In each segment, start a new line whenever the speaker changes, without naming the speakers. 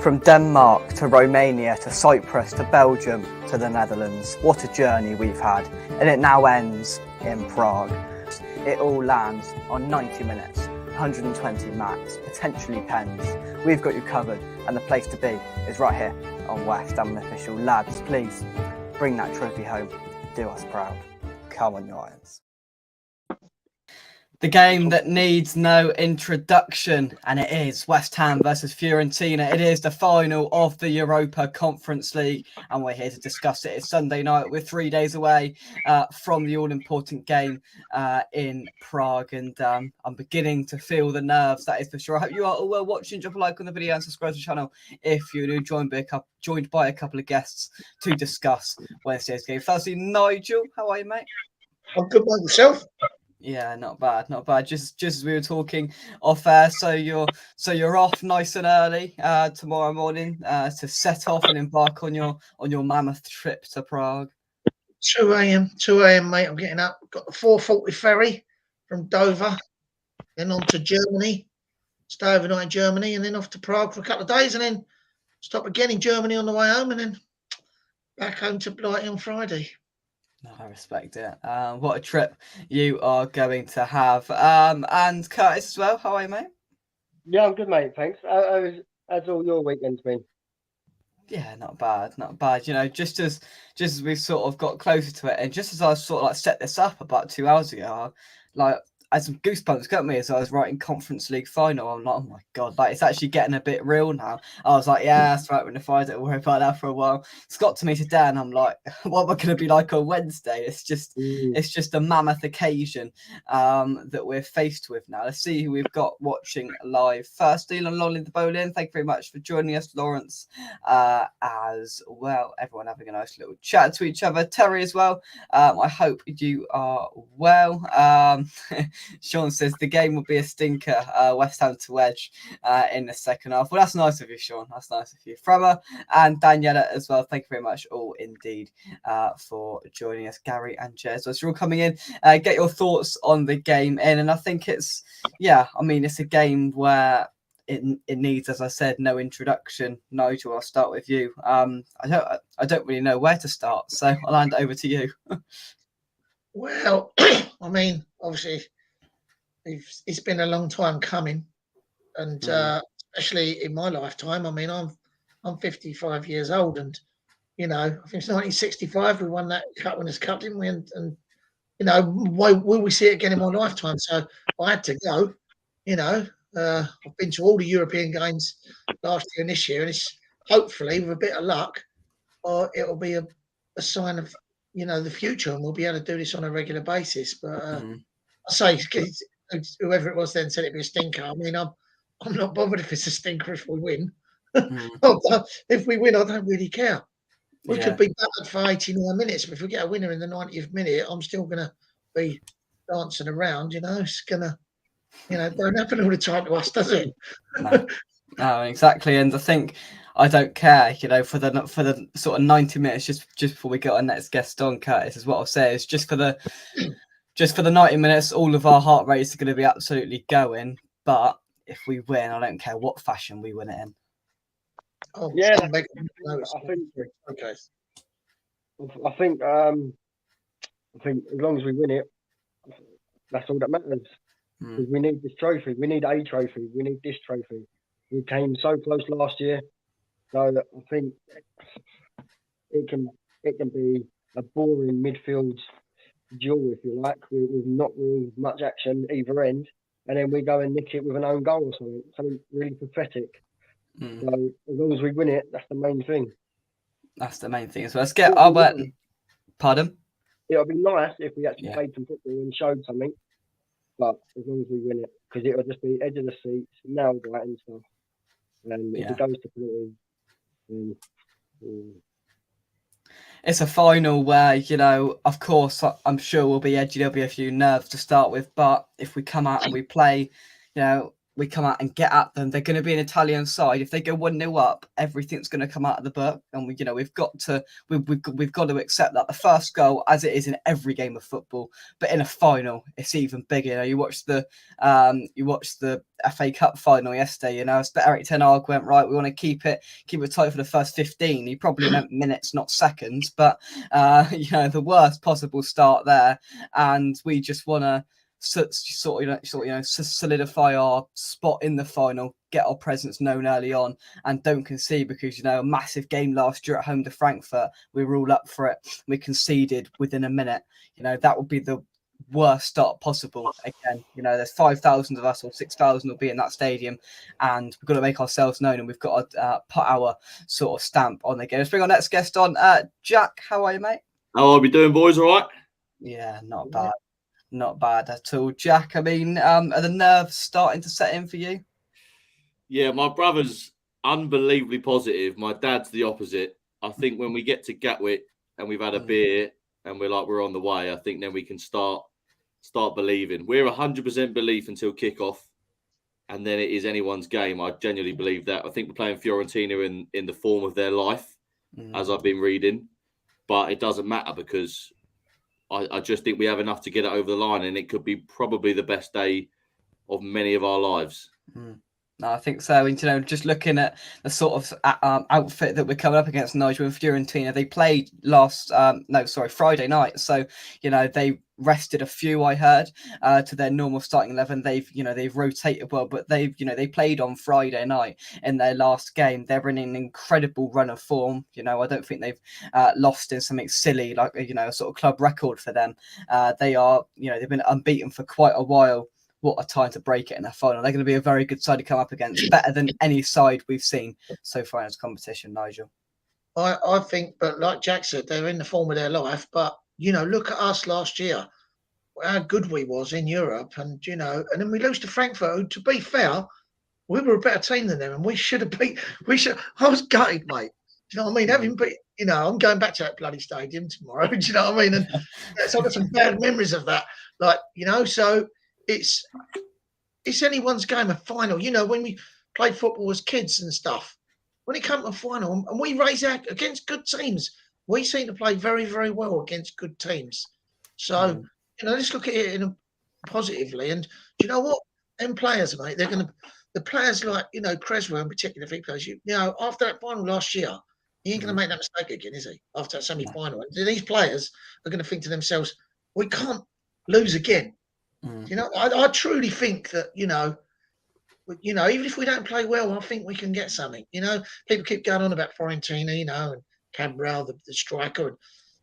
From Denmark to Romania to Cyprus to Belgium to the Netherlands, what a journey we've had, and it now ends in Prague. It all lands on 90 minutes, 120 max, potentially pens. We've got you covered, and the place to be is right here on West Ham Unofficial. Lads, please bring that trophy home. Do us proud. Come on, you Irons.
The game that needs no introduction, and it is West Ham versus Fiorentina. It is the final of the Europa Conference League, and we're here to discuss it. It's Sunday night. We're 3 days away from the all-important game in Prague, and I'm beginning to feel the nerves, that is for sure. I hope you are all well watching. Drop a like on the video and subscribe to the channel if you're new, joined by a couple of guests to discuss Wednesday's game. Firstly, Nigel, how are you, mate?
I'm good by myself.
Yeah, not bad, not bad. Just as we were talking off air, so you're off nice and early tomorrow morning to set off and embark on your mammoth trip to Prague.
2 a.m, mate. I'm getting up. Got the 4:40 ferry from Dover, then on to Germany. Stay overnight in Germany, and then off to Prague for a couple of days, and then stop again in Germany on the way home, and then back home to Blighty on Friday.
No, I respect it. What a trip you are going to have. And Curtis as well. How are you, mate?
Yeah, I'm good, mate. Thanks. How's all your weekend's been?
Yeah, not bad, not bad. You know, just as we sort of got closer to it, and just as I sort of like set this up about 2 hours ago, I had some goosebumps got me as I was writing Conference League final. I'm like, oh my god, like it's actually getting a bit real now. I was like, yeah, that's right. We're in the final. Don't worry about that for a while. It's got to me today, and I'm like, what am I going to be like on Wednesday? It's just a mammoth occasion that we're faced with now. Let's see who we've got watching live. Firstly, Lolly the Bowling, thank you very much for joining us, Lawrence, as well. Everyone having a nice little chat to each other. Terry as well. I hope you are well. Sean says the game will be a stinker, West Ham to Wedge in the second half. Well, that's nice of you, Sean. That's nice of you. Frama and Daniela as well. Thank you very much all indeed for joining us. Gary and Jez. So you're all coming in. Get your thoughts on the game in. And I think it's a game where it needs, as I said, no introduction. Nigel, I'll start with you. I don't really know where to start, so I'll hand it over to you.
Well, I mean, obviously, it's been a long time coming, and especially in my lifetime. I mean, I'm 55 years old, and you know, I think it's 1965 we won that Cup Winners' Cup, didn't we? And you know, why will we see it again in my lifetime? So I had to go. You know, I've been to all the European games last year and this year, and it's hopefully with a bit of luck, or it'll be a sign of, you know, the future, and we'll be able to do this on a regular basis. But I say, whoever it was then said it'd be a stinker. I mean, I'm not bothered if it's a stinker if we win. If we win, I don't really care. We could be battered for 89 minutes, but if we get a winner in the 90th minute, I'm still going to be dancing around. You know, it's going to, you know, don't happen all the time to us, does it?
No, exactly. And I think I don't care, you know, for the sort of 90 minutes just before we get our next guest on, Curtis, is what I'll say is just for the 90 minutes, all of our heart rates are going to be absolutely going. But if we win, I don't care what fashion we win it in.
Oh,
yeah,
I think okay.
I think as long as we win it, that's all that matters. Because we need this trophy. We need a trophy. We need this trophy. We came so close last year. So I think it can be a boring midfield duel, if you like, with not really much action either end, and then we go and nick it with an own goal or something really pathetic. So as long as we win it, that's the main thing.
That's the main thing. So let's get our pardon.
It'll be nice if we actually played some football and showed something, but as long as we win it, because it'll just be edge of the seats, nailed right and stuff. And if it goes to penalties,
it's a final where, you know, of course, I'm sure we'll be edgy. There'll be a few nerves to start with, but if we come out and we play, you know, we come out and get at them. They're going to be an Italian side. If they go 1-0 up, everything's going to come out of the book, and we've got to accept that. The first goal, as it is in every game of football, but in a final, it's even bigger. You know, you watched the FA Cup final yesterday. You know, Eric Ten Hag went, right, we want to keep it tight for the first 15. He probably meant minutes, not seconds, but the worst possible start there, and we just want to solidify our spot in the final, get our presence known early on, and don't concede, because a massive game last year at home to Frankfurt, we were all up for it. We conceded within a minute. That would be the worst start possible. Again, there's 5,000 of us, or 6,000 will be in that stadium, and we've got to make ourselves known, and we've got to put our sort of stamp on the game. Let's bring our next guest on. Jack, how are you, mate?
How are we doing, boys? All right?
Yeah, not bad. Not bad at all. Jack, I mean, are the nerves starting to set in for you?
Yeah, my brother's unbelievably positive. My dad's the opposite. I think when we get to Gatwick and we've had a beer and we're on the way, I think then we can start believing. We're 100% belief until kickoff, and then it is anyone's game. I genuinely believe that. I think we're playing Fiorentina in the form of their life, as I've been reading, but it doesn't matter, because I just think we have enough to get it over the line, and it could be probably the best day of many of our lives.
No, I think so. And, just looking at the sort of outfit that we're coming up against, Nigel, and Fiorentina, they played Friday night. So, they rested a few, I heard, to their normal starting 11. They've rotated well, but they played on Friday night in their last game. They're in an incredible run of form. I don't think they've lost in something silly, like, a sort of club record for them. They are, they've been unbeaten for quite a while. What a time to break it in a final. They're going to be a very good side to come up against, better than any side we've seen so far in this competition, Nigel.
I think, but like Jack said, they're in the form of their life. But, look at us last year, how good we was in Europe. And, and then we lose to Frankfurt, who, to be fair, we were a better team than them. And we should have beat. I was gutted, mate. Do you know what I mean? Having beat, I'm going back to that bloody stadium tomorrow. Do you know what I mean? And so I've got some bad memories of that. So it's anyone's game, a final. When we played football as kids and stuff, when it comes to a final, and we raise out against good teams, we seem to play very, very well against good teams. So, let's look at it positively. And do you know what? Them players, mate, the players like, Creswell in particular, if he plays, after that final last year, he ain't going to make that mistake again, is he? After that semi-final. And these players are going to think to themselves, we can't lose again. I truly think that, even if we don't play well, I think we can get something. People keep going on about Fiorentina, and Cabral, the striker.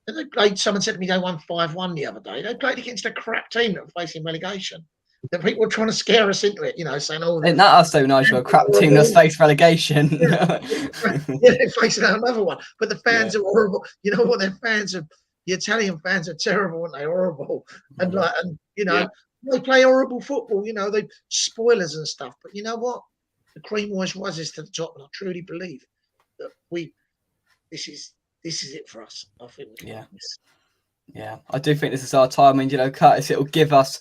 And they played, someone said to me they won 5-1 the other day. They played against a crap team that were facing relegation. The people were trying to scare us into it, saying, oh,
isn't that us though, Nigel? A crap team that's faced relegation.
Yeah, they're facing another one. But the fans are horrible. You know what? Their fans are, the Italian fans are terrible, aren't they? Horrible. And they play horrible football, they spoilers and stuff. But you know what? The cream always rises to the top, and I truly believe that this is it for us. I think we can win this.
Yeah, I do think this is our time, and Curtis, it'll give us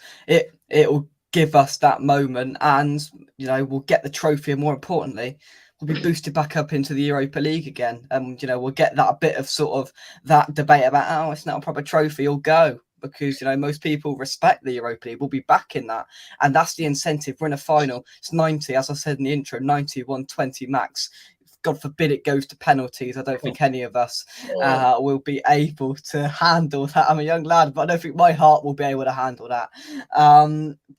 that moment, and we'll get the trophy, and more importantly, we'll be boosted back up into the Europa League again, and we'll get that bit of sort of that debate about it's not a proper trophy, or go. Because most people respect the Europa League. We'll be back in that, and that's the incentive. We're in a final. It's 90, as I said in the intro, 90, 120 max. God forbid it goes to penalties. I don't think any of us will be able to handle that. I'm a young lad, but I don't think my heart will be able to handle that.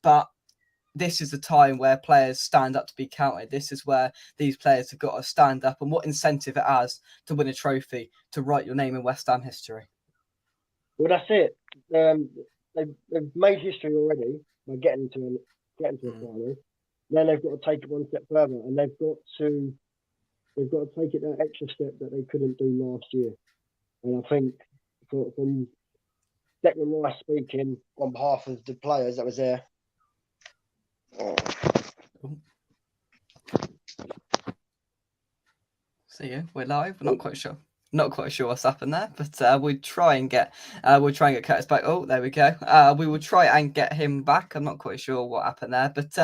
But this is the time where players stand up to be counted. This is where these players have got to stand up, and what incentive it has to win a trophy, to write your name in West Ham history.
Well, that's it. They've made history already by getting to a final. Then they've got to take it one step further, and they've got to take it that extra step that they couldn't do last year. And I think from Declan Rice speaking on behalf of the players that was there.
See you. We're live. We're not quite sure what's happened there, but we'll try and get Curtis back. Oh, there we go. We will try and get him back. I'm not quite sure what happened there, but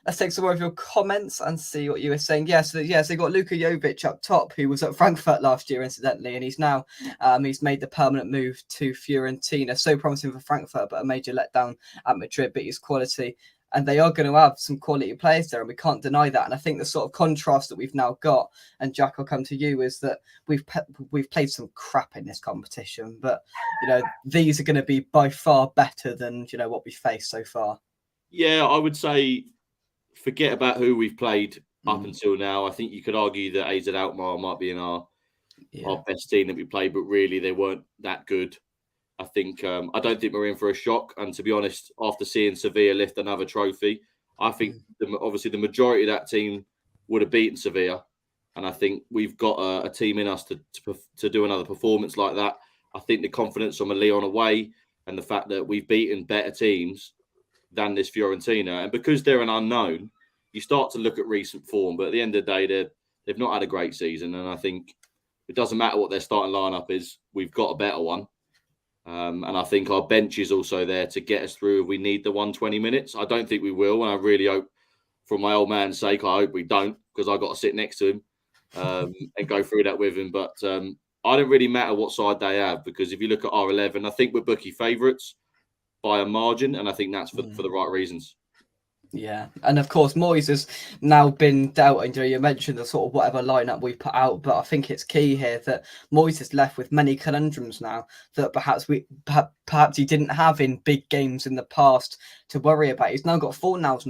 let's take some more of your comments and see what you were saying. Yes, so they got Luka Jovic up top, who was at Frankfurt last year, incidentally, and he's now he's made the permanent move to Fiorentina. So promising for Frankfurt, but a major letdown at Madrid. But he's quality, and they are going to have some quality players there, and we can't deny that. And I think the sort of contrast that we've now got, and Jack, I'll come to you, is that we've played some crap in this competition, but these are going to be by far better than what we faced so far.
Yeah, I would say forget about who we've played up until now. I think you could argue that AZ Alkmaar might be in our best team that we played, but really they weren't that good. I think I don't think we're in for a shock. And to be honest, after seeing Sevilla lift another trophy, I think obviously the majority of that team would have beaten Sevilla. And I think we've got a team in us to do another performance like that. I think the confidence from a Lyon away and the fact that we've beaten better teams than this Fiorentina, and because they're an unknown, you start to look at recent form. But at the end of the day, they've not had a great season, and I think it doesn't matter what their starting lineup is. We've got a better one, and I think our bench is also there to get us through if we need the 120 minutes. I don't think we will, and I really hope, for my old man's sake, I hope we don't, because I've got to sit next to him and go through that with him. But I don't really matter what side they have, because if you look at our 11, I think we're bookie favourites by a margin, and I think that's for the right reasons.
Yeah, and of course Moyes has now been dealt. And you mentioned the sort of whatever lineup we put out, but I think it's key here that Moyes is left with many conundrums now that perhaps he didn't have in big games in the past to worry about. He's now got Fornals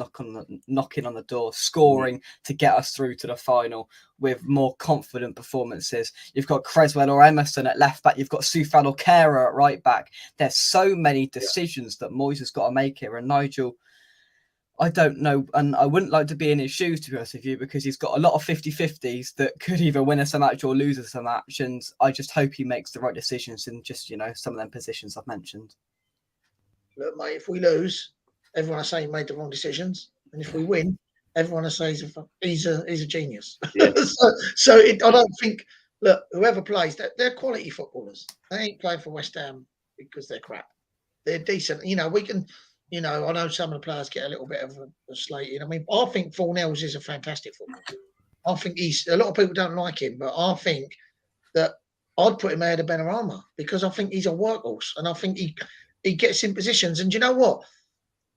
knocking on the door, scoring to get us through to the final with more confident performances. You've got Creswell or Emerson at left back. You've got Soufal or Kehrer at right back. There's so many decisions that Moyes has got to make here, and Nigel, I don't know, and I wouldn't like to be in his shoes, to be honest with you, because he's got a lot of 50-50s that could either win us a match or lose us a match, and I just hope he makes the right decisions in just, some of them positions I've mentioned.
Look, mate, if we lose, everyone will say he made the wrong decisions, and if we win, everyone will say he's a genius. Yeah. I don't think, look, whoever plays, they're quality footballers. They ain't playing for West Ham because they're crap. They're decent. We can... I know some of the players get a little bit of a slating. I mean, I think Fornals is a fantastic footballer. I think a lot of people don't like him, but I think that I'd put him ahead of Benrahma because I think he's a workhorse, and I think he gets in positions. And do you know what?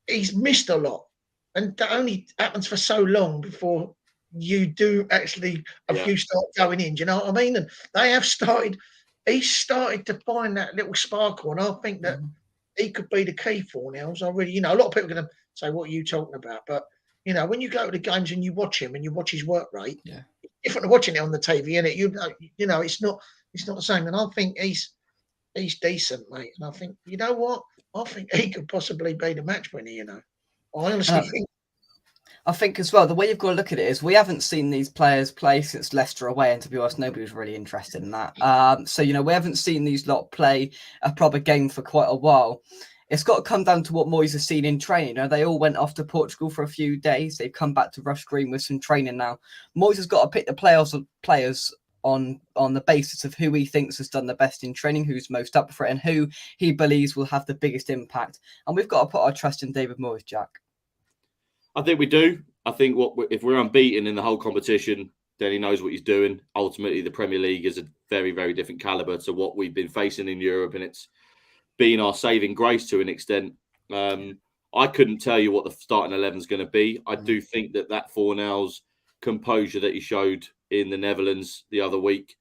He's missed a lot, and that only happens for so long before you do actually few start going in. Do you know what I mean? And they have started. He started to find that little sparkle, and I think that. He could be the key for Nels. I really, a lot of people are going to say, "What are you talking about?" But when you go to the games and you watch him and you watch his work rate, it's different to watching it on the TV, and it's not the same. And I think he's decent, mate. And I think what? I think he could possibly be the match winner. I honestly think.
I think as well, the way you've got to look at it is we haven't seen these players play since Leicester away, and to be honest, nobody was really interested in that. So, we haven't seen these lot play a proper game for quite a while. It's got to come down to what Moyes has seen in training. They all went off to Portugal for a few days. They've come back to Rush Green with some training now. Moyes has got to pick the players on the basis of who he thinks has done the best in training, who's most up for it, and who he believes will have the biggest impact. And we've got to put our trust in David Moyes, Jack.
I think we do. I think if we're unbeaten in the whole competition, then he knows what he's doing. Ultimately, the Premier League is a very, very different calibre to what we've been facing in Europe, and it's been our saving grace to an extent. I couldn't tell you what the starting 11 is going to be. I do think that Fornals composure that he showed in the Netherlands the other week,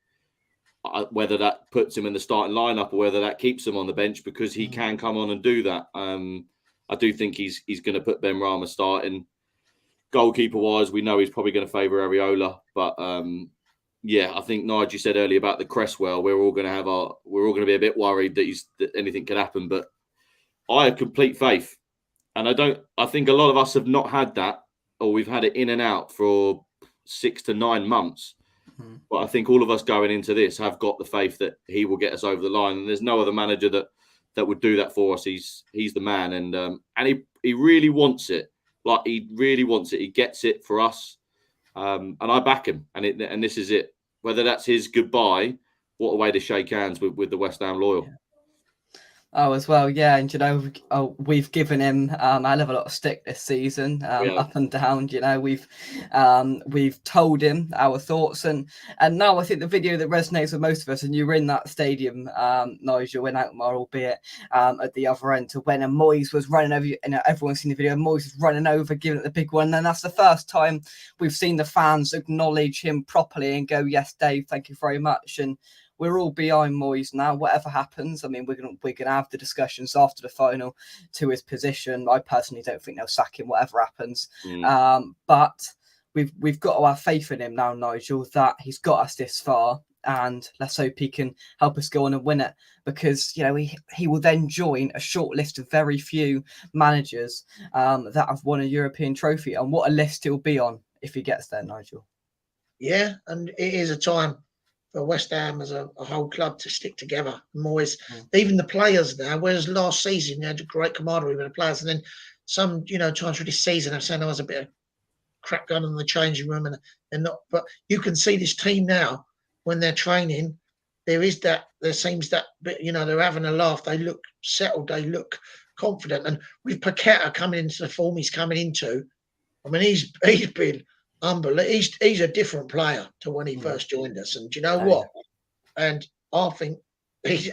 whether that puts him in the starting lineup or whether that keeps him on the bench, because he can come on and do that. I do think he's going to put Benrahma starting. Goalkeeper wise, we know he's probably going to favour Areola, but I think Nigel said earlier about the Cresswell. We're all going to be a bit worried that anything could happen, but I have complete faith, and I think a lot of us have not had that, or we've had it in and out for 6 to 9 months. But I think all of us going into this have got the faith that he will get us over the line, and there's no other manager that would do that for us. He's the man, and he really wants it. Like, he really wants it. He gets it for us, and I back him. And this is it. Whether that's his goodbye, what a way to shake hands with the West Ham loyal.
Oh, as well, yeah, and we've given him a hell of a lot of stick this season, up and down. We've told him our thoughts, and now I think the video that resonates with most of us, and you were in that stadium, Nigel, when Alkmaar, albeit at the other end, to when Moyes was running over, and everyone's seen the video. Moyes was running over, giving it the big one, and that's the first time we've seen the fans acknowledge him properly and go, "Yes, Dave, thank you very much." And we're all behind Moyes now. Whatever happens, I mean, we're gonna have the discussions after the final to his position. I personally don't think they'll sack him, whatever happens. But we've got to have faith in him now, Nigel, that he's got us this far, and let's hope he can help us go on and win it, because he will then join a short list of very few managers that have won a European trophy, and what a list he'll be on if he gets there, Nigel.
Yeah, and it is a time for West Ham as a whole club to stick together. Moyes, even the players now, whereas last season they had a great camaraderie with the players, and then some, times for this season I've said there was a bit of crap going on in the changing room, and they're not. But you can see this team now when they're training, there seems that bit, they're having a laugh. They look settled. They look confident. And with Paqueta coming into the form he's coming into, I mean, he's been unbelievable. He's a different player to when he first joined us. And do you know what? And I think this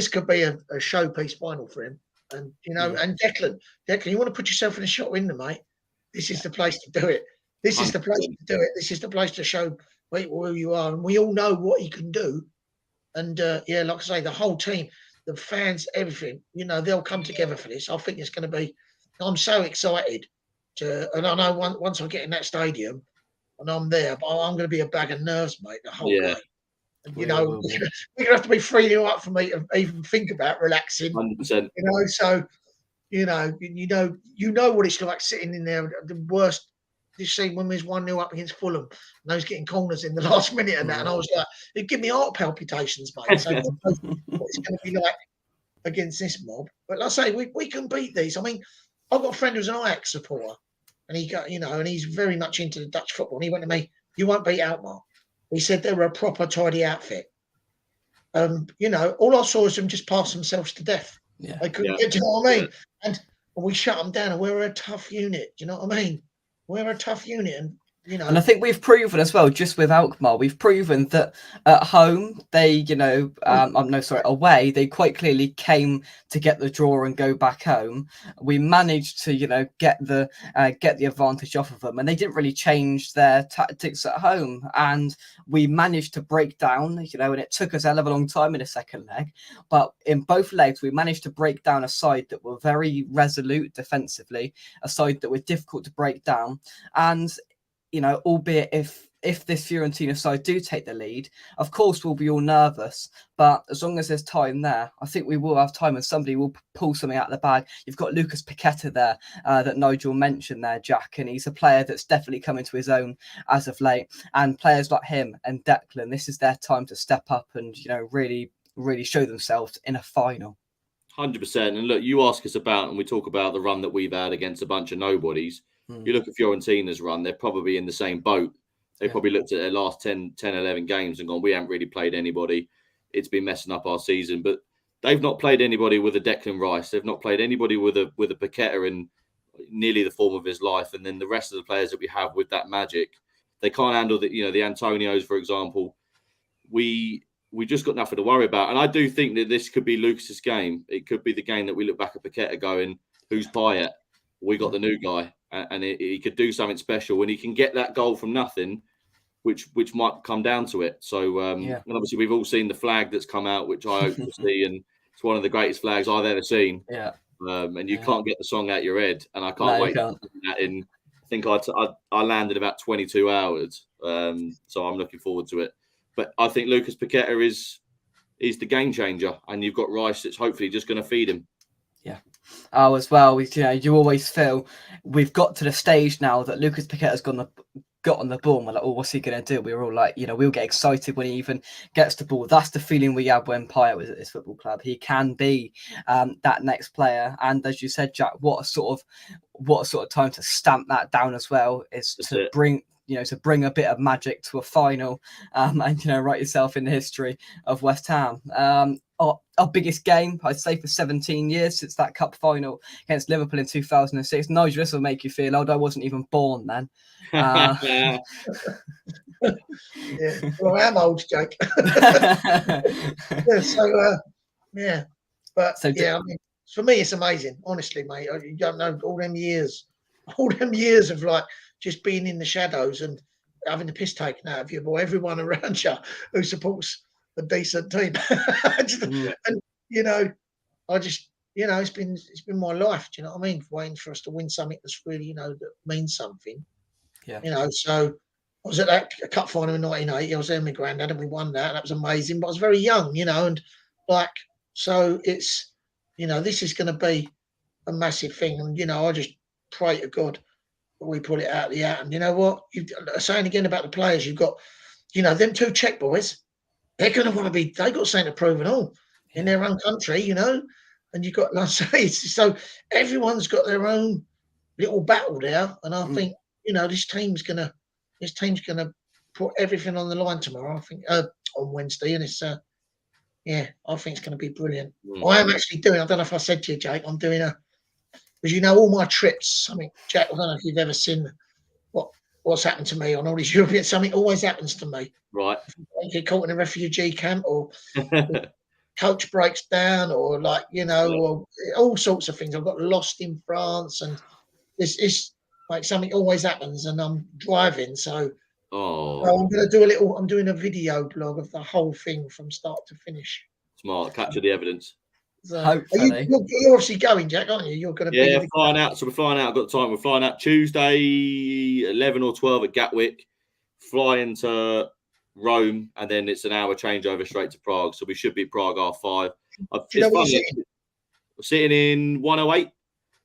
could be a showpiece final for him. And and Declan, you want to put yourself in a shot window, mate? This is the place to do it. This is the place to do it. This is the place to show people who you are. And we all know what he can do. And like I say, the whole team, the fans, everything, they'll come together for this. I think it's going to be. I'm so excited. And I know once I get in that stadium and I'm there, but I'm going to be a bag of nerves, mate, the whole way. And, we're going to have to be 3-0 up for me to even think about relaxing.
100%.
So, you know what it's like sitting in there. The worst this season when we was 1-0 up against Fulham, and I was getting corners in the last minute and that, and I was like, it gave me heart palpitations, mate. So what it's going to be like against this mob. But like I say, we can beat these. I mean, I've got a friend who's an Ajax supporter, and he got, and he's very much into the Dutch football. And he went to me, "You won't beat Alkmaar." He said they were a proper tidy outfit. All I saw was them just pass themselves to death.
Yeah.
They couldn't get, do you know what I mean? And we shut them down, and we're a tough unit. Do you know what I mean? We're a tough unit, and
And I think we've proven as well, just with Alkmaar, we've proven that at home they, away they quite clearly came to get the draw and go back home. We managed to, get the advantage off of them, and they didn't really change their tactics at home. And we managed to break down, and it took us a hell of a long time in the second leg, but in both legs we managed to break down a side that were very resolute defensively, a side that were difficult to break down, and albeit if this Fiorentina side do take the lead, of course we'll be all nervous. But as long as there's time there, I think we will have time, and somebody will pull something out of the bag. You've got Lucas Paqueta there that Nigel mentioned there, Jack, and he's a player that's definitely coming to his own as of late. And players like him and Declan, this is their time to step up and really, really show themselves in a final.
100%. And look, you ask us about, and we talk about the run that we've had against a bunch of nobodies. You look at Fiorentina's run, they're probably in the same boat. They probably looked at their last 10, 11 games and gone, we haven't really played anybody. It's been messing up our season. But they've not played anybody with a Declan Rice. They've not played anybody with a Paqueta in nearly the form of his life. And then the rest of the players that we have with that magic, they can't handle the Antonios, for example. We just got nothing to worry about. And I do think that this could be Lucas's game. It could be the game that we look back at Paqueta going, who's Payet? We got the new guy. And he could do something special, and he can get that goal from nothing, which might come down to it. So, and obviously we've all seen the flag that's come out, which I hope to see, and it's one of the greatest flags I've ever seen.
Yeah.
And you can't get the song out your head, and I can't wait to see that in. I think I landed about 22 hours, so I'm looking forward to it. But I think Lucas Paqueta is the game changer, and you've got Rice that's hopefully just going to feed him.
Yeah. Oh, as well, you always feel we've got to the stage now that Lucas Paqueta's got on the ball, and we're like, oh, what's he going to do? We were all like, we'll get excited when he even gets the ball. That's the feeling we had when Payet was at this football club. He can be that next player, and as you said, Jack, what a sort of time to stamp that down as well is to bring a bit of magic to a final, and write yourself in the history of West Ham. our biggest game, I'd say, for 17 years since that cup final against Liverpool in 2006. Nigel, this will make you feel old. I wasn't even born then.
Yeah. Well, I am old, Jake. Yeah. So, yeah. But
So
yeah, I mean, for me, it's amazing. Honestly, mate. You don't know all them years of like just being in the shadows and having the piss taken out of you, boy. Everyone around you who supports a decent team, and I just, it's been my life. Do you know what I mean? Waiting for us to win something that's really, that means something.
Yeah.
So I was at that cup final in 1980. I was there with my granddad and we won that. That was amazing. But I was very young, and like, so it's, this is going to be a massive thing. And, I just pray to God that we pull it out of the hat. And you know what? Saying again about the players, you've got, them two Czech boys, they're going to want to be, they got something to prove and all in their own country, and you've got, like I say, so everyone's got their own little battle there. And I think, this team's gonna put everything on the line tomorrow. I think on Wednesday, and it's I think it's going to be brilliant. I am actually doing. I don't know if I said to you, Jake. I'm doing because all my trips. I mean, Jack, I don't know if you've ever seen what's happened to me on all these European. Something always happens to me.
Right.
I get caught in a refugee camp, or coach breaks down, or or all sorts of things. I've got lost in France, and it's like something always happens, and I'm driving, so I'm going to do I'm doing a video blog of the whole thing from start to finish.
Smart, capture the evidence.
So, hopefully.
You're obviously going, Jack, aren't you? You're going to be
flying out. So we're flying out. I've got the time. We're flying out Tuesday, 11 or 12 at Gatwick, flying to Rome, and then it's an hour changeover straight to Prague. So we should be at Prague R5. We're sitting in 108.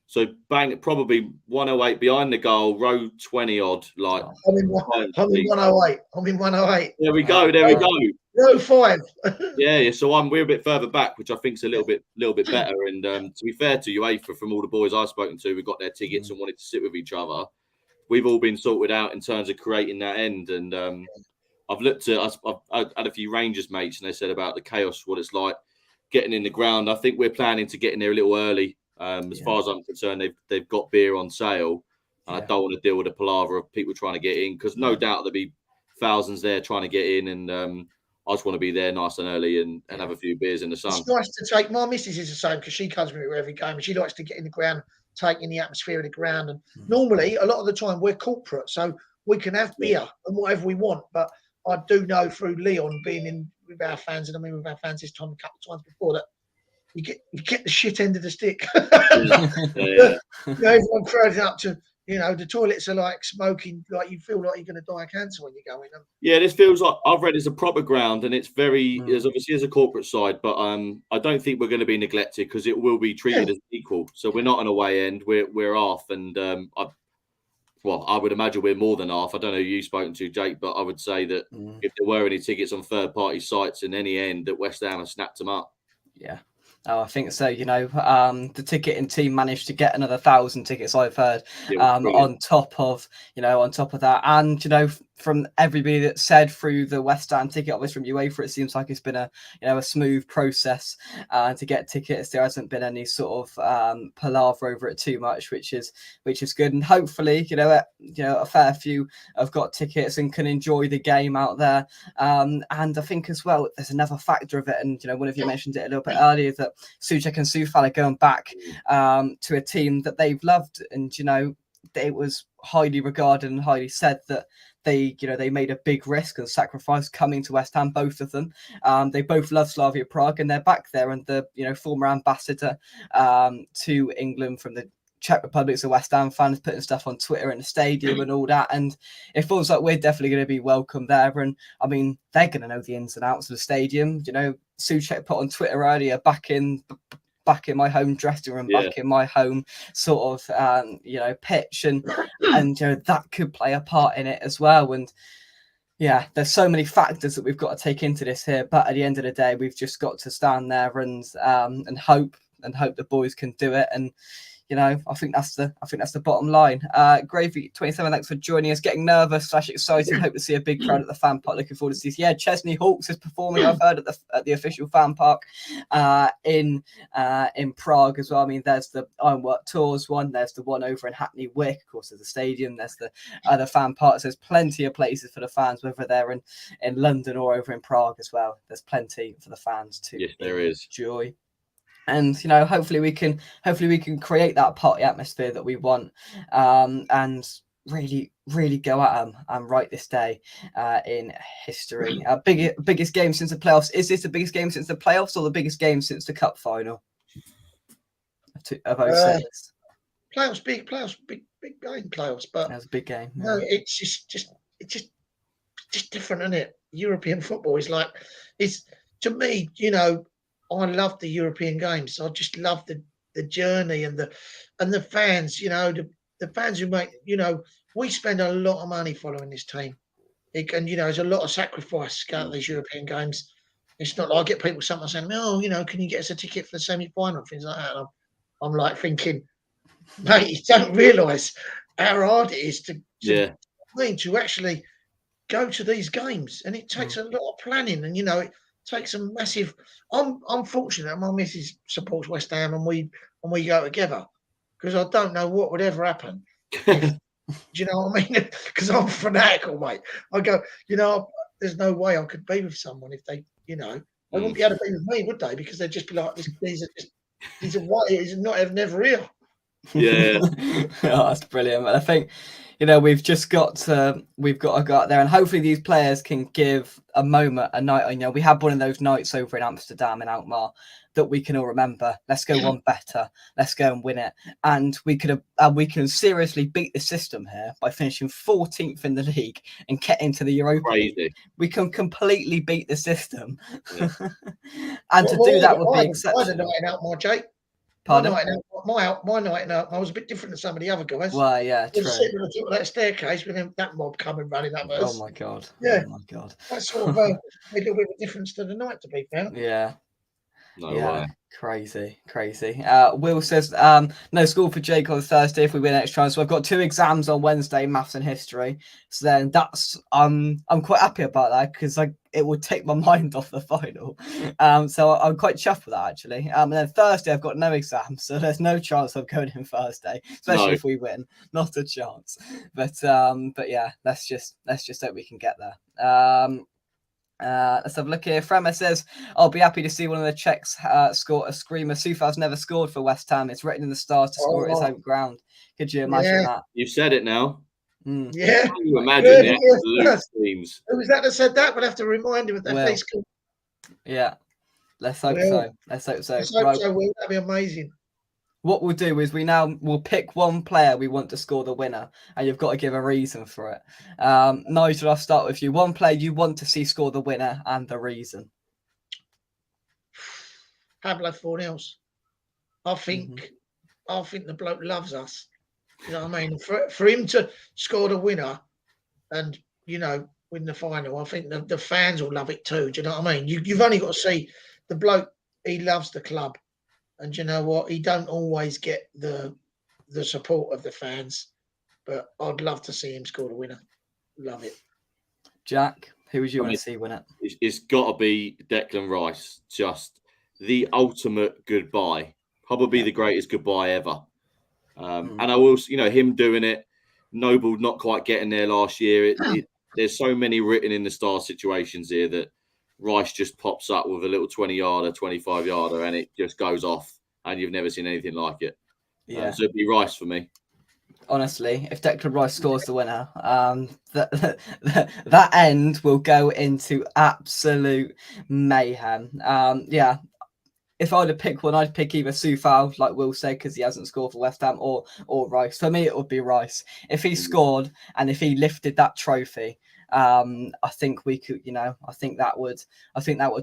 So bang, probably 108 behind the goal, row 20 odd. Like
I'm in 108. I'm in 108.
There we go. There we go.
Row 5.
Yeah. So we're a bit further back, which I think is a little bit better. And to be fair to UEFA, from all the boys I've spoken to, we got their tickets and wanted to sit with each other. We've all been sorted out in terms of creating that end. And I've looked at I've had a few Rangers mates, and they said about the chaos, what it's like getting in the ground. I think we're planning to get in there a little early. As far as I'm concerned, they've got beer on sale. I don't want to deal with the palaver of people trying to get in, because no doubt there'll be thousands there trying to get in, and I just want to be there nice and early and have a few beers in the sun.
It's nice to take. My missus is the same, because she comes with me every game, and she likes to get in the ground, take in the atmosphere of the ground. And normally, a lot of the time, we're corporate, so we can have beer and whatever we want. But I do know through Leon being in with our fans, and I mean with our fans this time a couple of times before, that you get the shit end of the stick. Everyone crowding up to, the toilets are like smoking, like you feel like you're going to die of cancer when you go in them.
Yeah, this feels like, I've read it's a proper ground, and it's very, there's obviously a corporate side, but I don't think we're going to be neglected, because it will be treated as equal. So we're not on a away end, we're half, and I would imagine we're more than half. I don't know who you've spoken to, Jake, but I would say that if there were any tickets on third-party sites in any end, that West Ham have snapped them up.
Yeah. Oh, I think so. The ticketing team managed to get another 1,000 tickets, I've heard, on top of that. And, from everybody that said through the West Ham ticket office from UEFA, it seems like it's been a smooth process to get tickets. There hasn't been any sort of palaver over it too much, which is good. And hopefully, a fair few have got tickets and can enjoy the game out there. And I think as well, there's another factor of it. And, one of you mentioned it a little bit earlier, that Souček and Soufal are going back to a team that they've loved. And, it was highly regarded and highly said that they made a big risk and sacrifice coming to West Ham, both of them. They both love Slavia Prague, and they're back there. And the former ambassador to England from the Czech Republic's a West Ham fans, putting stuff on Twitter in the stadium and all that. And it feels like we're definitely going to be welcome there. And I mean, they're going to know the ins and outs of the stadium. Souček put on Twitter earlier, back in my home dressing room, back in my home sort of pitch, and that could play a part in it as well. And there's so many factors that we've got to take into this here, but at the end of the day, we've just got to stand there and hope the boys can do it. And I think that's the bottom line. Gravy 27, thanks for joining us. Getting nervous / excited. Hope to see a big crowd at the fan park. Looking forward to see. Yeah, Chesney Hawks is performing. I've heard at the official fan park in Prague as well. I mean, there's the Ironwork Tours one. There's the one over in Hackney Wick. Of course, there's the stadium. There's the other fan parks. There's plenty of places for the fans, whether they're in London or over in Prague as well. There's plenty for the fans to enjoy. And hopefully we can create that party atmosphere that we want, and really go at them and write this day in history. Biggest game since the playoffs. Is this the biggest game since the playoffs or the biggest game since the cup final of 06?
Playoffs, big game, playoffs. But
that's a big game. Yeah.
No, it's just different, isn't it? European football is like, it's, to me, I love the European games. I just love the journey and the fans. The fans who make. We spend a lot of money following this team, and there's a lot of sacrifice going to these European games. It's not like I get people sometimes saying, "Oh, can you get us a ticket for the semi-final?" Things like that. And I'm like thinking, mate, you don't realise how hard it is to actually go to these games, and it takes a lot of planning, and it takes a massive. I'm fortunate. My missus supports West Ham, and we go together, because I don't know what would ever happen. Do you know what I mean? Because I'm fanatical, mate. I go, there's no way I could be with someone if they, they wouldn't be able to be with me, would they? Because they'd just be like, these are white, he's never here.
Yeah.
That's brilliant. And I think, we've got to go out there, and hopefully these players can give a moment, a night. We had one of those nights over in Amsterdam and Alkmaar that we can all remember. Let's go one better. Let's go and win it. And we can seriously beat the system here by finishing 14th in the league and getting to the Europa.
Crazy.
We can completely beat the system.
Yeah.
And to do that would be exceptional.
I had a night out, my Jake.
Pardon?
My night out, I was a bit different than some of the other guys.
Well, yeah, true.
Sitting on the top of that staircase with that mob coming running up us.
Oh my god!
Yeah,
oh my god!
That sort of made a little bit of a difference to the night, to be fair.
Yeah.
No way.
Crazy. Will says no school for Jake on Thursday if we win extra time. So I've got 2 exams on Wednesday, maths and history. So then that's I'm quite happy about that, because it would take my mind off the final. So I'm quite chuffed with that, actually. And then Thursday I've got no exams, so there's no chance of going in Thursday, especially if we win. Not a chance. But yeah, let's just hope we can get there. Let's have a look here. Frema says, I'll be happy to see one of the Czechs score a screamer. Soufal's never scored for West Ham. It's written in the stars to score at his home ground. Could you imagine that?
You've said it now.
Yeah.
Can you imagine the absolute teams?
Who was that said that? We'll have to remind him of that.
Well, yeah. Let's hope so.
Let's hope so, Will. That'd be amazing.
What we'll do is we'll pick one player we want to score the winner, and you've got to give a reason for it. Nigel, I'll start with you. One player you want to see score the winner and the reason.
Pablo Fornells. I think the bloke loves us. You know what I mean? For him to score the winner and win the final, I think the fans will love it too. Do you know what I mean? You've only got to see the bloke. He loves the club. And you know what? He don't always get the support of the fans, but I'd love to see him score the winner. Love it.
Jack, who would you want to see win it?
It's got to be Declan Rice. Just the ultimate goodbye. Probably the greatest goodbye ever. And I will, him doing it. Noble not quite getting there last year. There's so many written in the star situations here that Rice just pops up with a little 20-yarder, 25-yarder, and it just goes off, and you've never seen anything like it. So it'd be Rice for me. Honestly, if Declan Rice scores the winner,
that end will go into absolute mayhem. If I had to pick one, I'd pick either Soufal, like Will said, because he hasn't scored for West Ham, or Rice. For me, it would be Rice. If he scored and if he lifted that trophy, I think we could, I think that would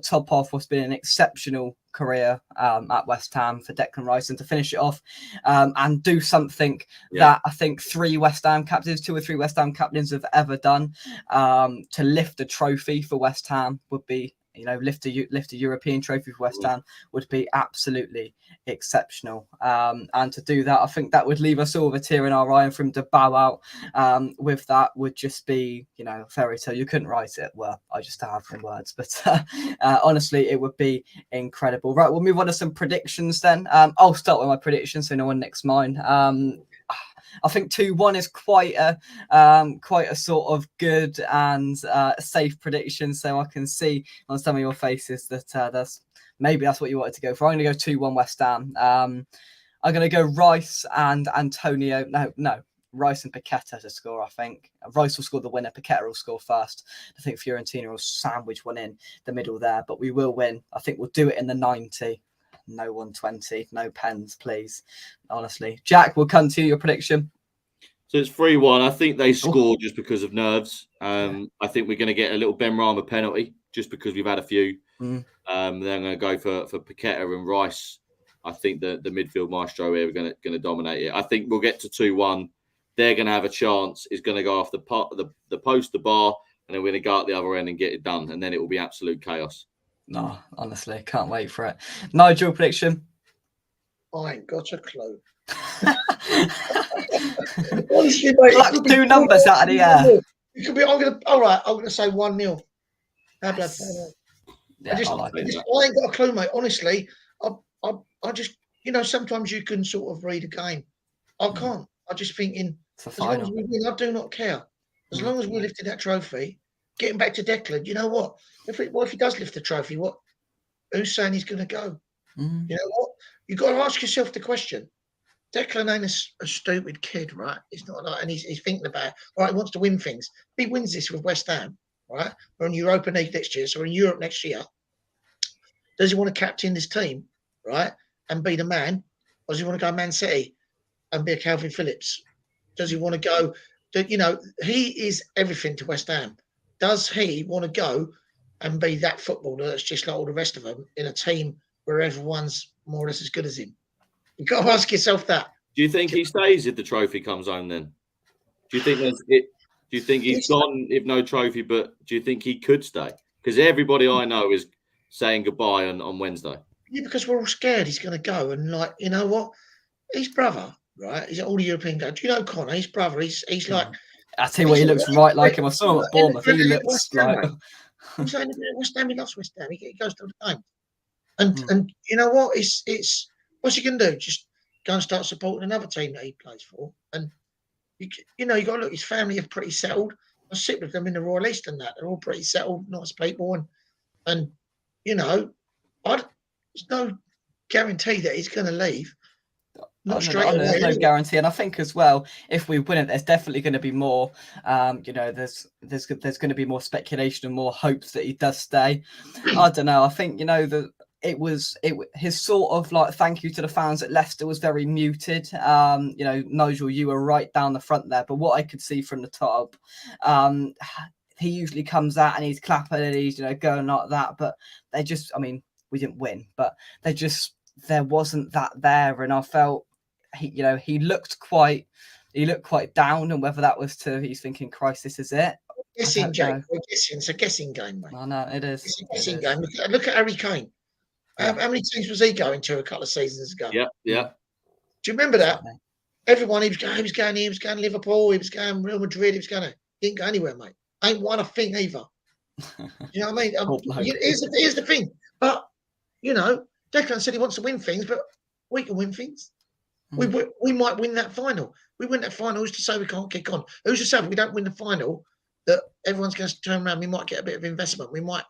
top off what's been an exceptional career at West Ham for Declan Rice, and to finish it off and do something that I think 2 or 3 West Ham captains have ever done, to lift a trophy for West Ham would be lift a European trophy for West Ham would be absolutely exceptional. And to do that, I think that would leave us all with a tear in our eye, and for him to bow out with that would just be, a fairy tale. You couldn't write it. Well, I just have in words, but honestly, it would be incredible. Right, we'll move on to some predictions then. I'll start with my predictions so no one nicks mine. I think 2-1 is quite a sort of good and safe prediction. So I can see on some of your faces that that's what you wanted to go for. I'm going to go 2-1 West Ham. I'm going to go Rice and Antonio. No. Rice and Paqueta to score, I think. Rice will score the winner. Paqueta will score first. I think Fiorentina will sandwich one in the middle there, but we will win. I think we'll do it in the 90. No 120. No pens, please. Honestly. Jack, we'll come to your prediction.
So it's 3-1. I think they scored just because of nerves. I think we're going to get a little Ben Rama penalty just because we've had a few. Then I'm going to go for Paqueta and Rice. I think the midfield maestro here are going to dominate it. I think we'll get to 2-1. They're going to have a chance. It's going to go off the post, the bar, and then we're going to go out the other end and get it done. And then it will be absolute chaos.
No, honestly, can't wait for it. Nigel, prediction?
I ain't got a clue. Honestly, mate,
like 2 numbers out of the air.
It could be. I'm gonna say 1-0. How about that?
Yeah,
I ain't got a clue, mate. Honestly, I just, sometimes you can sort of read a game. I can't. I just thinking, as long as we win, I do not care. As long as we lifted that trophy, getting back to Declan, you know what? What if he does lift the trophy? Who's saying he's going to go? You know what? You've got to ask yourself the question. Declan ain't a stupid kid, right? It's not like, and he's thinking about, all right, he wants to win things. If he wins this with West Ham, right? We're in Europa League next year, so we're in Europe next year. Does he want to captain this team, right? And be the man? Or does he want to go Man City and be a Calvin Phillips? Does he want to go? He is everything to West Ham. Does he want to go and be that footballer that's just like all the rest of them in a team where everyone's more or less as good as him? You've got to ask yourself that.
Do you think he stays if the trophy comes home then? Do you think that's it? Do you think he's gone if no trophy, but do you think he could stay? Because everybody I know is saying goodbye on Wednesday.
Yeah, because we're all scared he's going to go. And you know what? His brother, right? He's all the European guy. Do you know Connor? His brother, he's like...
I tell you what, he looks right like him. I saw him at Bournemouth. He looks like...
He's saying West Ham, he loves West Ham. He goes to the game. And you know what? It's what's he going to do? Just go and start supporting another team that he plays for. And, you got to look, his family are pretty settled. I sit with them in the Royal East and that. They're all pretty settled, nice people. And there's no guarantee that he's going to leave. Not straight away.
There's no guarantee, and I think as well, if we win it, there's definitely going to be more. There's going to be more speculation and more hopes that he does stay. I don't know. I think his sort of like thank you to the fans at Leicester was very muted. Nigel, you were right down the front there, but what I could see from the top, he usually comes out and he's clapping and he's going like that. But they just, we didn't win, but there wasn't that there, and I felt he looked quite down, and whether that was he's thinking, Christ, this is it.
Guessing, Jake. It's a guessing game, mate.
I know it is.
It's a guessing game. Look at Harry Kane. How many teams was he going to a couple of seasons ago?
Yeah.
Do you remember that? Everyone he was going to Liverpool, he was going Real Madrid, he didn't go anywhere, mate. Ain't won a thing either. You know what I mean? Here's the thing. But Declan said he wants to win things, but we can win things. We might win that final. We win that final. Who's to say we can't kick on? Who's to say if we don't win the final that everyone's going to turn around? We might get a bit of investment. We might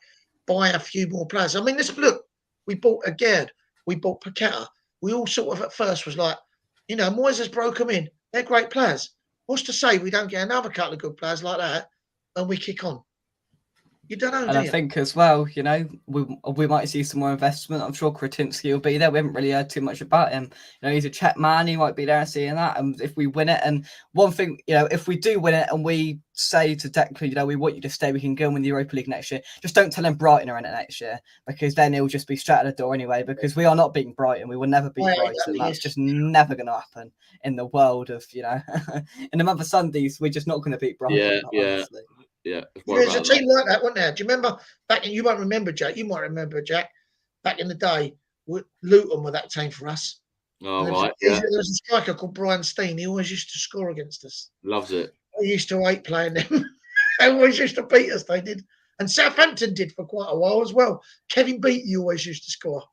buy a few more players. Look. We bought Agard. We bought Paqueta. We all sort of at first was like, Moyes has broke them in. They're great players. What's to say we don't get another couple of good players like that and we kick on? You don't know,
and I think as well, we might see some more investment. I'm sure Kretinsky will be there. We haven't really heard too much about him. He's a Czech man. He might be there and seeing that. And if we win it, and one thing, if we do win it and we say to Declan, we want you to stay, we can go and win the Europa League next year. Just don't tell him Brighton are in it next year, because then he'll just be straight at the door anyway, because we are not beating Brighton. We will never beat Brighton. That's just never going to happen in the world of, in the month of Sundays, we're just not going to beat Brighton.
Yeah. Yeah,
There's a team like that, wasn't there? Do you remember back in? You won't remember, Jack. You might remember, Jack. Back in the day, Luton were that team for us.
Oh,
There
right.
was a striker called Brian Steen. He always used to score against us.
Loves it.
I used to hate playing them. They always used to beat us. They did, and Southampton did for quite a while as well. Kevin Beattie always used to score.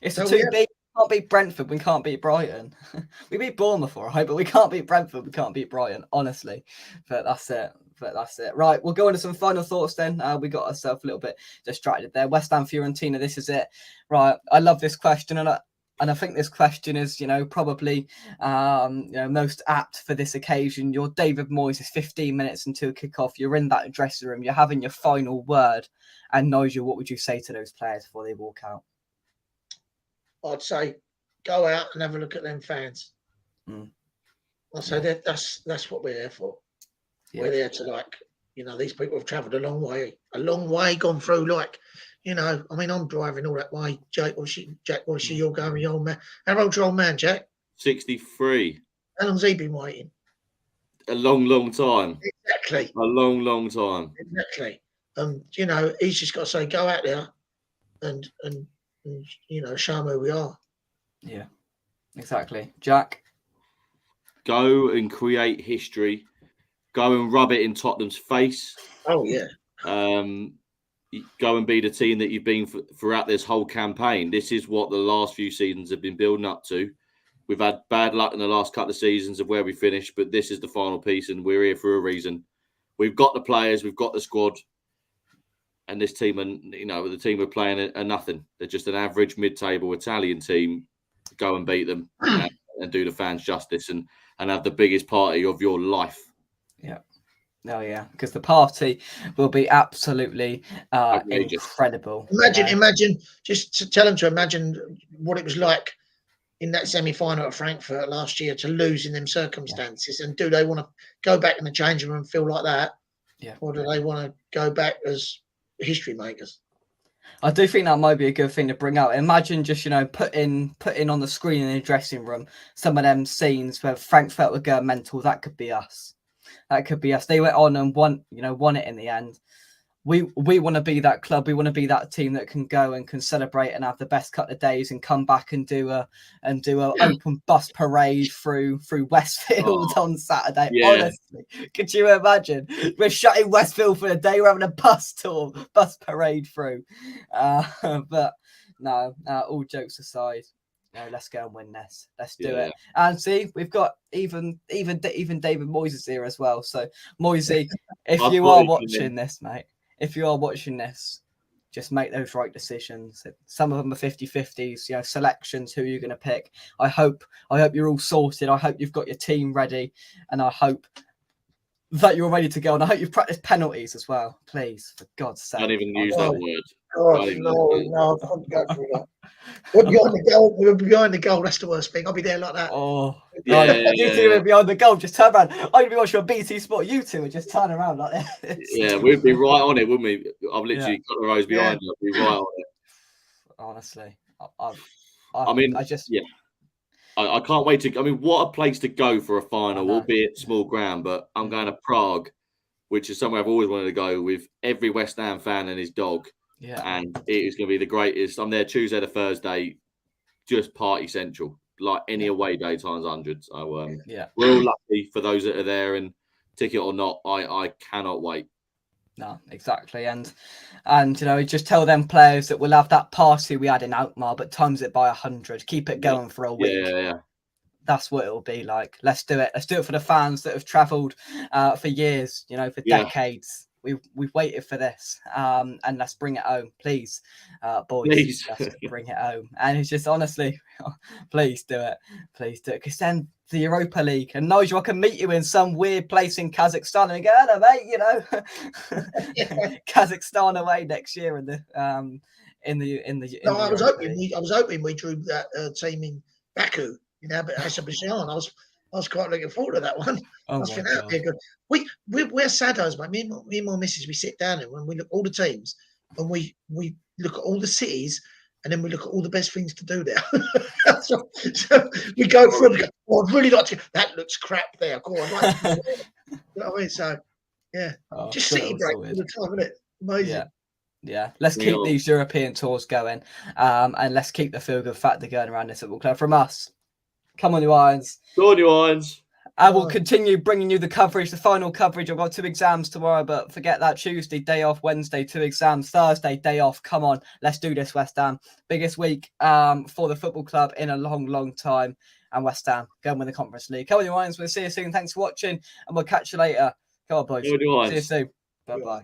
It's a 2B. We can't beat Brentford. We can't beat Brighton. We beat Bournemouth, all right, but we can't beat Brentford. We can't beat Brighton, honestly. But that's it. Right, we'll go into some final thoughts then. We got ourselves a little bit distracted there. West Ham Fiorentina, this is it. Right, I love this question, and I think this question is, probably most apt for this occasion. You're David Moyes, is 15 minutes until kickoff. You're in that dressing room. You're having your final word. And Nigel, what would you say to those players before they walk out?
I'd say go out and have a look at them fans. I'd say that's what we're there for. Yeah. We're there to these people have travelled a long way, gone through I'm driving all that way. Jack, you're going, your old man. How old's your old man, Jack?
63.
How long's he been waiting?
A long time.
Exactly.
A long time.
Exactly. He's just got to say, go out there and show them who we are. Yeah,
exactly. Jack?
Go and create history. Go and rub it in Tottenham's face.
Oh, yeah.
Go and be the team that you've been throughout this whole campaign. This is what the last few seasons have been building up to. We've had bad luck in the last couple of seasons of where we finished, but this is the final piece, and we're here for a reason. We've got the players, we've got the squad, and this team, and the team we're playing are nothing. They're just an average mid-table Italian team. Go and beat them and do the fans justice and have the biggest party of your life.
Yeah. Oh yeah, because the party will be absolutely incredible.
Imagine, just to tell them to imagine what it was like in that semi-final at Frankfurt last year to lose in them circumstances. Yeah. And do they want to go back in the changing room and feel like that?
Yeah.
Or do they want to go back as history makers?
I do think that might be a good thing to bring out. Imagine just, putting on the screen in the dressing room some of them scenes where Frankfurt would go mental. That could be us. They went on and won it in the end. We want to be that club. We want to be that team that can go and can celebrate and have the best couple of days and come back and do a open bus parade through Westfield on Saturday. Yeah. Honestly, could you imagine? We're shutting Westfield for the day. We're having a bus parade through. But no, all jokes aside. No, let's go and win this. Let's do it. And see, we've got even David Moyes is here as well. So, Moyesy, if you are watching this, mate, just make those right decisions. Some of them are 50-50s, selections, who you're going to pick. I hope you're all sorted. I hope you've got your team ready. And I hope that you're ready to go. And I hope you've practiced penalties as well. Please, for God's sake.
Don't even use that word.
Oh, no, I can't go through that. We're behind the goal. That's the worst thing. I'll be there like that.
Oh, you two are behind the goal. Just turn around. I'd be watching a BT Sport. You two would just turn around like that.
Yeah, we'd be right on it, wouldn't we? I've literally got the rows behind you. I'd be right on it.
Honestly,
I can't wait to. What a place to go for a final, albeit small ground. But I'm going to Prague, which is somewhere I've always wanted to go with every West Ham fan and his dog.
Yeah,
and it is going to be the greatest. I'm there Tuesday to Thursday, just party central, like any away day times 100. So we're all lucky for those that are there, and ticket or not, I cannot wait.
No, exactly, and just tell them players that we'll have that party we had in Alkmaar, but times it by 100. Keep it going for a week.
Yeah.
That's what it'll be like. Let's do it. Let's do it for the fans that have travelled for years, for decades. We've waited for this, and let's bring it home, please, boys.
Please.
Just bring it home, and it's just honestly, please do it, because then the Europa League, and Nigel, I can meet you in some weird place in Kazakhstan and go, hello, mate, Kazakhstan away next year in the.
I was hoping we drew that team in Baku in Azerbaijan. I was quite looking forward to that one.
Oh,
I think that would be good. We're saddos, mate. Me and my missus, we sit down and when we look at all the teams and we look at all the cities and then we look at all the best things to do there. so we go through and go, I'd really like to. That looks crap there. Cool. I'd like to. You know what I mean? So Yeah.
Oh,
Just
got it
city
all
break all
sorted.
the time, isn't it? Amazing.
Yeah. Yeah, let's
We
keep
are.
these European tours going, and let's keep the feel-good factor going around this football club. From us, come on, you Irons.
Go on, you Irons.
I will continue bringing you the coverage, the final coverage. I've got 2 exams tomorrow, but forget that. Tuesday, day off. Wednesday, 2 exams. Thursday, day off. Come on, let's do this, West Ham. Biggest week for the football club in a long, long time. And West Ham go and win the Conference League. Come on, you Irons. We'll see you soon. Thanks for watching, and we'll catch you later. Come on, boys.
Go on, you
See you
Irons.
soon. Bye-bye.